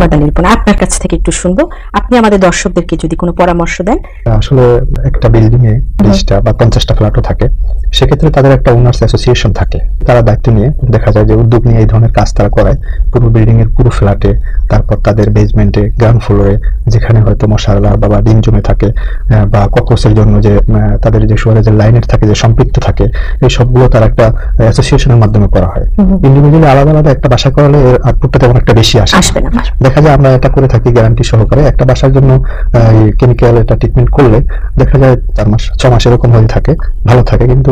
মোহাম্মদ আলী রিপন, আপনার কাছ থেকে একটু শুনবো। আপনি আমাদের দর্শকদেরকে যদি কোনো পরামর্শ দেন। আসলে একটা বিল্ডিং এ 20টা বা 50টা ফ্ল্যাটও থাকে, সেক্ষেত্রে তাদের একটা ওনার্স অ্যাসোসিয়েশন থাকে। তারা দায়িত্ব নিয়ে দেখা যায় যে উদ্যোগ নিয়ে এই ধরনের কাজ তারা করায় পুরো বিল্ডিং এর পুরো ফ্ল্যাটে, তারপর তাদের বেসমেন্টে, গ্রাউন্ড ফ্লোরে যেখানে হয়তো মশালা বা ডিম জমে থাকে বা ককরোচের জন্য যে তাদের যে সুয়ারেজের লাইনের থাকে যে সম্পৃক্ত থাকে, এই সবগুলো তার একটা অ্যাসোসিয়েশনের মাধ্যমে করা হয়। ইন্ডিভিজুয়ালি আলাদা আলাদা একটা বাসা করালে এর আউটপুটটা তেমন একটা বেশি আসবে না। দেখা যায় আমরা এটা করে থাকি গ্যারান্টি সহকারে। একটা বাসার জন্য কেমিক্যাল এটা ট্রিটমেন্ট করলে দেখা যায় 4 মাস 6 মাস এরকম হয়ে থাকে, ভালো থাকে। কিন্তু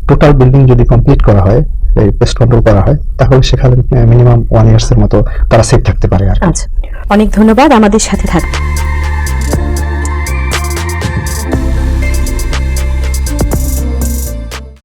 টোটাল বিল্ডিং যদি কমপ্লিট করা হয়, এই পেস্ট কন্ট্রোল করা হয়, তাহলে সেখানে মিনিমাম 1 ইয়ার্স এর মতো তারা সেফ থাকতে পারে আর। আচ্ছা, অনেক ধন্যবাদ আমাদের সাথে থাকবেন।